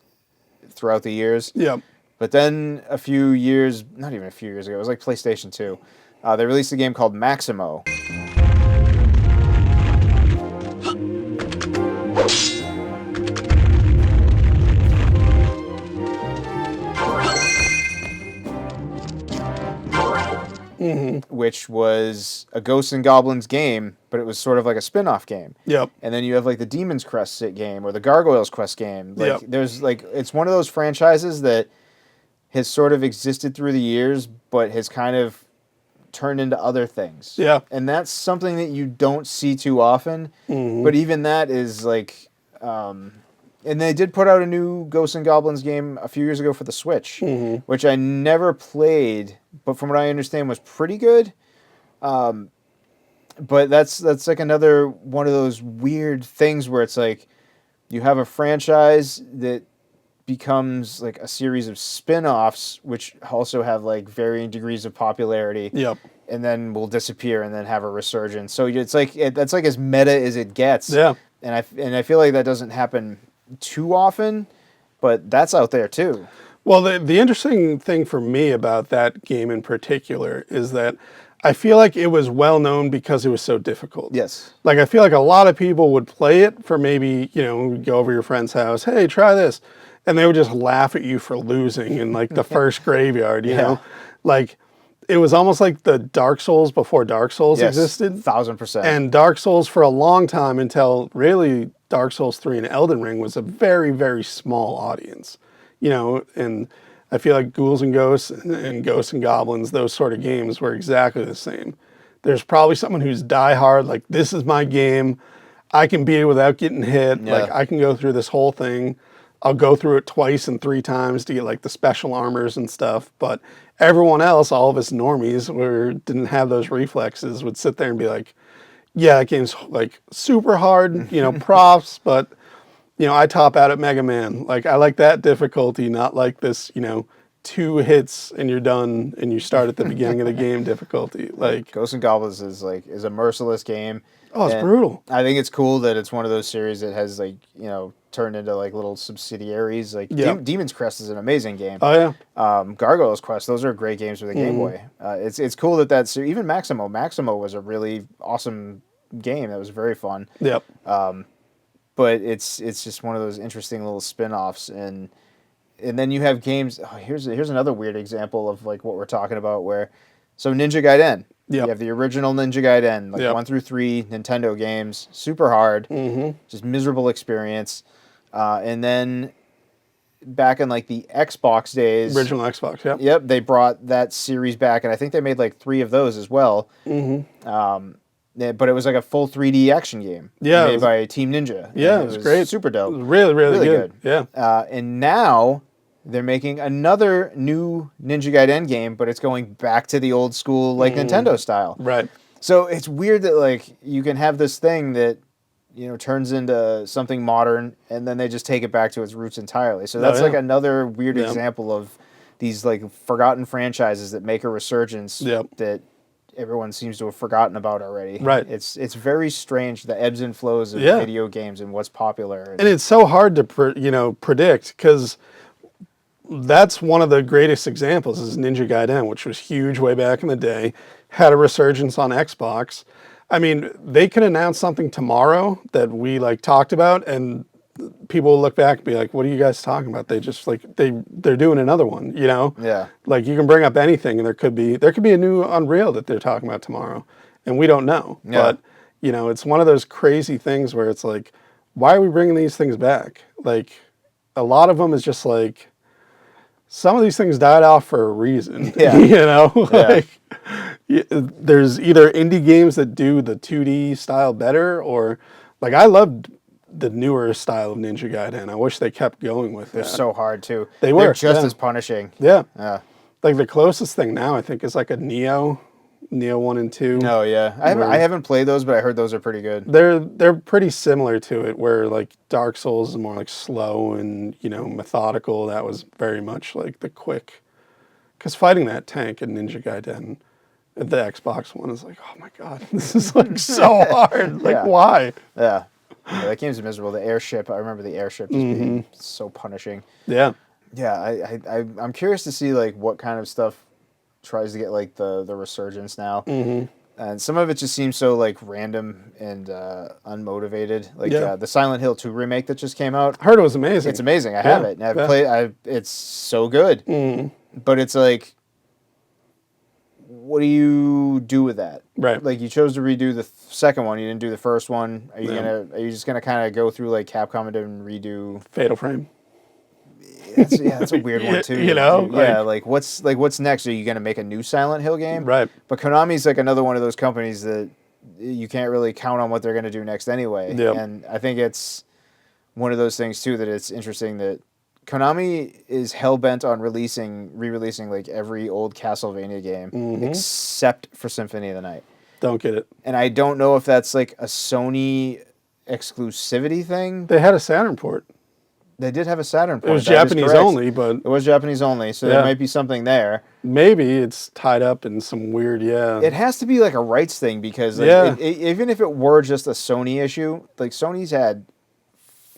throughout the years. yeah, But then not even a few years ago, it was like PlayStation 2. They released a game called Maximo. Which was a Ghosts and Goblins game, but it was sort of like a spin-off game. yep, And then you have like the Demon's Crest game or the Gargoyles Quest game. Like Yep. there's like it's one of those franchises that has sort of existed through the years, but has kind of turned into other things. Yeah. And that's something that you don't see too often. But even that is like and they did put out a new Ghosts and Goblins game a few years ago for the Switch, which I never played, but from what I understand was pretty good. But that's like another one of those weird things where it's like you have a franchise that becomes like a series of spin-offs which also have like varying degrees of popularity. yep, And then will disappear and then have a resurgence. So it's like that's like as meta as it gets. Yeah. And I feel like that doesn't happen too often, but that's out there too. Well, the interesting thing for me about that game in particular is that I feel like it was well known because it was so difficult. Yes. Like I feel like a lot of people would play it for maybe, you know, go over to your friend's house, hey, try this. And they would just laugh at you for losing in like the first graveyard, you know? Like it was almost like the Dark Souls before Dark Souls existed. 1000%. And Dark Souls for a long time until really Dark Souls 3 and Elden Ring was a very, very small audience, you know, and I feel like Ghouls and Ghosts and Ghosts and Goblins, those sort of games were exactly the same. There's probably someone who's diehard, like, this is my game. I can beat it without getting hit. Yeah. Like, I can go through this whole thing. I'll go through it twice and 3 times to get, like, the special armors and stuff. But everyone else, all of us normies didn't have those reflexes, would sit there and be like, yeah, that game's, like, super hard, you know, props, but... You know, I top out at Mega Man. Like, I like that difficulty, not like this, you know, 2 hits and you're done, and you start at the beginning of the game difficulty. Like Ghosts and Goblins is a merciless game. Oh, it's and brutal. I think it's cool that it's one of those series that has turned into like little subsidiaries. Like Demon's Crest is an amazing game. Oh yeah. Gargoyle's Quest, those are great games for the Game Boy. It's cool that that's even Maximo. Maximo was a really awesome game that was very fun. Yep. But it's just one of those interesting little spin-offs, and then you have games. Oh, here's another weird example of like what we're talking about. So Ninja Gaiden. Yep. You have the original Ninja Gaiden, like 1 through 3 Nintendo games, super hard, just miserable experience. And then back in like the Xbox days, Original Xbox. Yep. Yep, they brought that series back, and I think they made like 3 of those as well. But it was like a full 3D action game. Yeah, made by Team Ninja. Yeah, it was great. Super dope. It was really, really good. Yeah. And now they're making another new Ninja Gaiden game, but it's going back to the old school like Nintendo style. Right. So it's weird that like you can have this thing that turns into something modern, and then they just take it back to its roots entirely. So that's like another weird example of these like forgotten franchises that make a resurgence that everyone seems to have forgotten about already. Right. It's very strange, the ebbs and flows of video games and what's popular. And it's so hard to predict, because that's one of the greatest examples is Ninja Gaiden, which was huge way back in the day, had a resurgence on Xbox. I mean, they can announce something tomorrow that we like talked about, and people will look back and be like, what are you guys talking about? They just like, they're doing another one, Yeah. Like you can bring up anything, and there could be a new Unreal that they're talking about tomorrow, and we don't know. Yeah. But, it's one of those crazy things where it's like, why are we bringing these things back? Like, a lot of them is just like, some of these things died off for a reason. Yeah. Like, there's either indie games that do the 2D style better, or like I loved the newer style of Ninja Gaiden. I wish they kept going with They're that. so hard too. They were They're just as punishing. Yeah. Yeah. Like the closest thing now I think is like a Neo 1 and 2. No, yeah. I haven't played those, but I heard those are pretty good. They're pretty similar to it, where like Dark Souls is more like slow and, methodical. That was very much like the quick, because fighting that tank in Ninja Gaiden, the Xbox one, is like, oh my God, this is like so hard. Like, why? Yeah. That game's miserable. The airship, I remember the airship just being so punishing. Yeah. Yeah, I'm curious to see like what kind of stuff tries to get like the resurgence now. And some of it just seems so like random and unmotivated. Like the Silent Hill 2 remake that just came out. I heard it was amazing. It's amazing. I have it. And I've played. It's so good. But it's like, what do you do with that? Right. Like you chose to redo the second one. You didn't do the first one. Are you just gonna kind of go through like Capcom and redo Fatal Frame? That's a weird one too. Like what's next? Are you gonna make a new Silent Hill game? Right. But Konami's like another one of those companies that you can't really count on what they're gonna do next anyway. Yep. And I think it's one of those things too that it's interesting that Konami is hell bent on re-releasing like every old Castlevania game except for Symphony of the Night. Don't get it. And I don't know if that's like a Sony exclusivity thing. They had a Saturn port. They did have a Saturn port. It was Japanese only, but it was Japanese only, so there might be something there. Maybe it's tied up in some weird, It has to be like a rights thing, because like, even if it were just a Sony issue, like Sony's had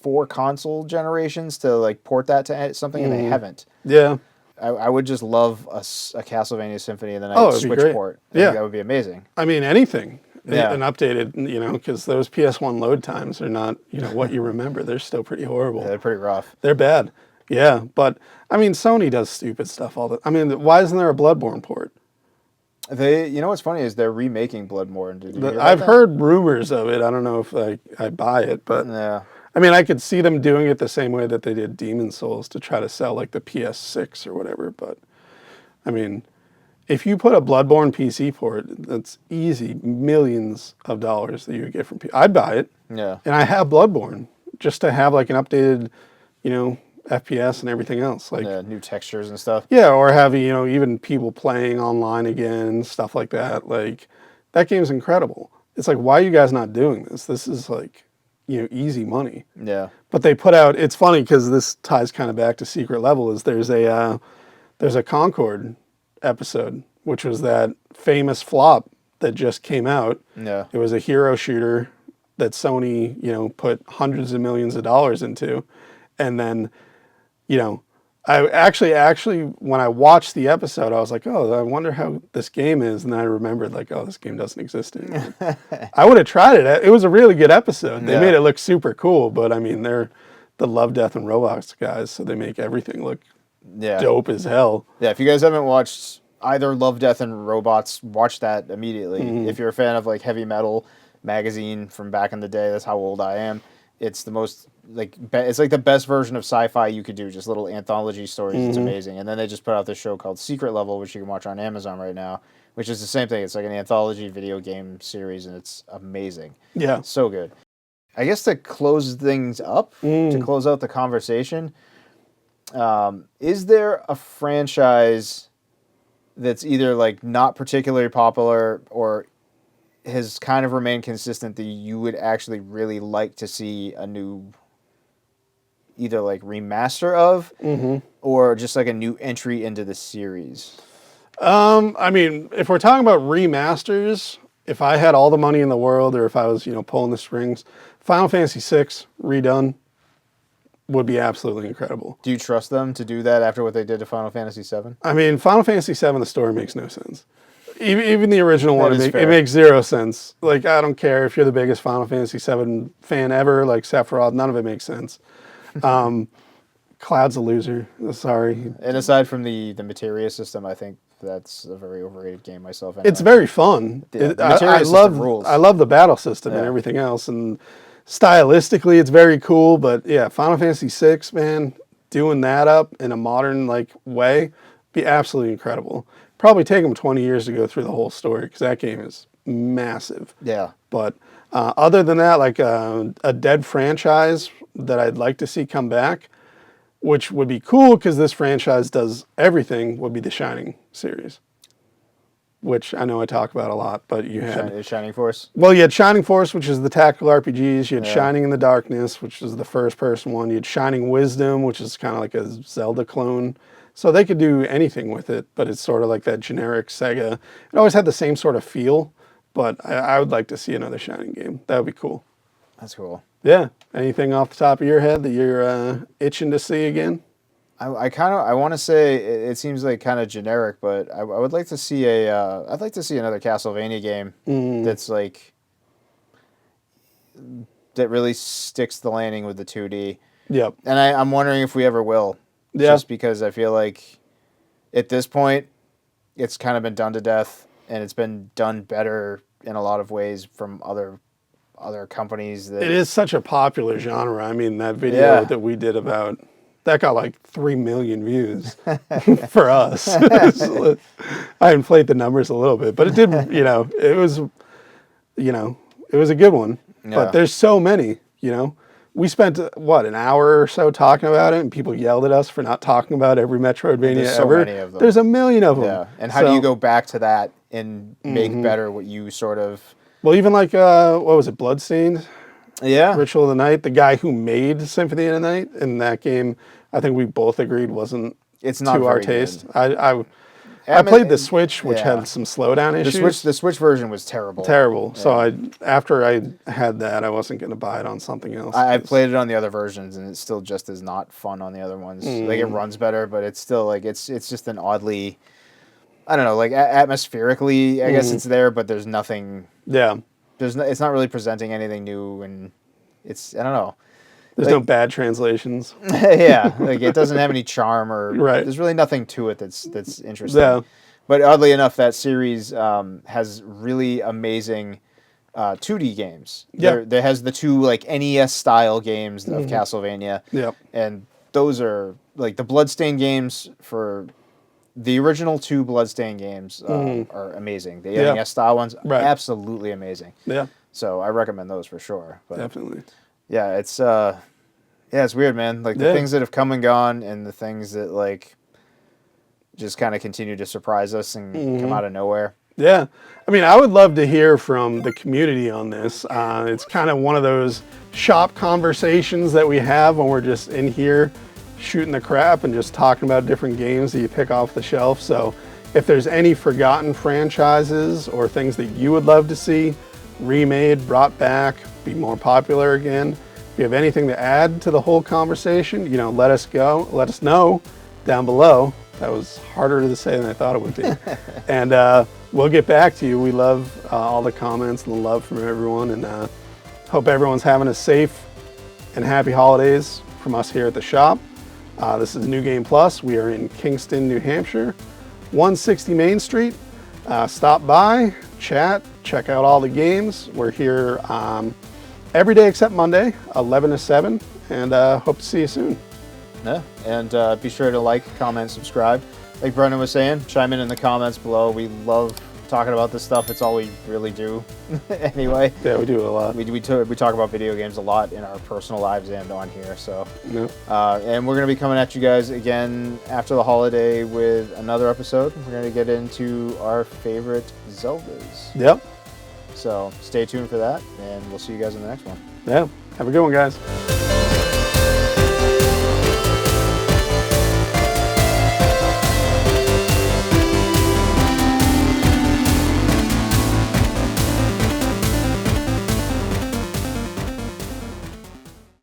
4 console generations to like port that to something, and they haven't. Yeah. I would just love a Castlevania Symphony of the Night Switch port. I think that would be amazing. I mean, anything. An updated, because those PS1 load times are not, what you remember. They're still pretty horrible. Yeah, they're pretty rough. They're bad. Yeah, but I mean, Sony does stupid stuff all the. I mean, why isn't there a Bloodborne port? What's funny is they're remaking Bloodborne. Did you hear I've heard rumors of it. I don't know if I buy it, but yeah. I mean, I could see them doing it the same way that they did Demon Souls to try to sell like the PS6 or whatever. But I mean, if you put a Bloodborne PC port, that's easy millions of dollars that you would get from people. I'd buy it. Yeah. And I have Bloodborne just to have like an updated, FPS and everything else. Like new textures and stuff. Yeah, or have even people playing online again, stuff like that. Like that game's incredible. It's like, why are you guys not doing this? This is like, easy money. Yeah. But they put out. It's funny because this ties kind of back to Secret Level. Is there's there's a Concord episode, which was that famous flop that just came out. Yeah. It was a hero shooter that Sony, put hundreds of millions of dollars into. And then, I actually, when I watched the episode, I was like, oh, I wonder how this game is. And then I remembered, like, oh, this game doesn't exist anymore. I would have tried it. It was a really good episode. They made it look super cool, but I mean, they're the Love, Death, and Robots guys, so they make everything look dope as hell. Yeah, if you guys haven't watched either Love, Death, and Robots, watch that immediately. If you're a fan of like heavy metal magazine from back in the day, that's how old I am. It's the most it's like the best version of sci-fi you could do. Just little anthology stories. It's amazing. And then they just put out this show called Secret Level, which you can watch on Amazon right now, which is the same thing. It's like an anthology video game series, and it's amazing. Yeah, so good. I guess to close things up, to close out the conversation, is there a franchise that's either like not particularly popular or has kind of remained consistent that you would actually really like to see a new either like remaster of or just like a new entry into the series? I mean, if we're talking about remasters, if I had all the money in the world or if I was, pulling the strings, Final Fantasy VI redone would be absolutely incredible. Do you trust them to do that after what they did to Final Fantasy VII? I mean, Final Fantasy VII, the story makes no sense. Even the original one, it fair. makes zero sense. Like, I don't care if you're the biggest Final Fantasy VII fan ever, like Sephiroth, none of it makes sense. Cloud's a loser. Sorry. And aside from the Materia system, I think that's a very overrated game myself. Anyway. It's very fun. The Materia system rules. I love the battle system and everything else. And stylistically, it's very cool. But yeah, Final Fantasy VI, man, doing that up in a modern way, be absolutely incredible. Probably take them 20 years to go through the whole story because that game is massive. Yeah. But other than that, like a dead franchise that I'd like to see come back, which would be cool because this franchise does everything, would be the Shining series, which I know I talk about a lot, but you had... Shining Force? Well, you had Shining Force, which is the tactical RPGs. You had Shining in the Darkness, which is the first-person one. You had Shining Wisdom, which is kind of like a Zelda clone. So they could do anything with it, but it's sort of like that generic Sega. It always had the same sort of feel, but I would like to see another Shining game. That would be cool. That's cool. Yeah. Anything off the top of your head that you're itching to see again? I want to say it seems like kind of generic, but I would like to see I'd like to see another Castlevania game that's like that really sticks the landing with the 2D. Yep. And I'm wondering if we ever will. Yeah. Just because I feel like at this point it's kind of been done to death, and it's been done better in a lot of ways from other companies. That it is such a popular genre. I mean, that video that we did about that got like 3 million views for us. I inflate the numbers a little bit, but it did. It was a good one. Yeah. But there's so many. We spent an hour or so talking about it, and people yelled at us for not talking about every Metroidvania There's so ever. many of them. There's a million of them. Yeah. And how do you go back to that and make better what you sort of... Well, even like, what was it, Bloodstained? Yeah. Ritual of the Night, the guy who made Symphony of the Night in that game, I think we both agreed wasn't not to our very taste. good. I played the Switch, which had some slowdown issues. The Switch version was terrible. Terrible. Yeah. So after I had that, I wasn't going to buy it on something else. I played it on the other versions, and it's still just as not fun on the other ones. Like, it runs better, but it's still like it's just an oddly, I don't know, like atmospherically, I guess it's there, but there's nothing. Yeah. It's not really presenting anything new, and I don't know. There's no bad translations. Yeah, like it doesn't have any charm or there's really nothing to it that's interesting. Yeah. But oddly enough, that series has really amazing 2D games. Yeah. There has the two like NES style games of Castlevania. Yeah. And those are like the Bloodstained games for the original 2 Bloodstained games are amazing. The NES style ones absolutely amazing. Yeah. So I recommend those for sure. But definitely. Yeah, it's weird, man. Like the things that have come and gone, and the things that like just kind of continue to surprise us and come out of nowhere. Yeah, I mean, I would love to hear from the community on this. It's kind of one of those shop conversations that we have when we're just in here shooting the crap and just talking about different games that you pick off the shelf. So if there's any forgotten franchises or things that you would love to see remade, brought back, be more popular again, if you have anything to add to the whole conversation, you know, let us know down below. That was harder to say than I thought it would be. And we'll get back to you. We love all the comments and the love from everyone, and hope everyone's having a safe and happy holidays from us here at the shop. This is New Game Plus. We are in Kingston, New Hampshire, 160 Main Street. Stop by, chat, check out all the games. We're here every day except Monday, 11 to 7, and hope to see you soon. Yeah, and be sure to like, comment, subscribe. Like Brendan was saying, chime in the comments below. We love talking about this stuff. It's all we really do anyway. Yeah, we do a lot. We talk about video games a lot in our personal lives and on here. So, Yep. And we're going to be coming at you guys again after the holiday with another episode. We're going to get into our favorite Zeldas. Yep. So stay tuned for that, and we'll see you guys in the next one. Yeah. Have a good one, guys.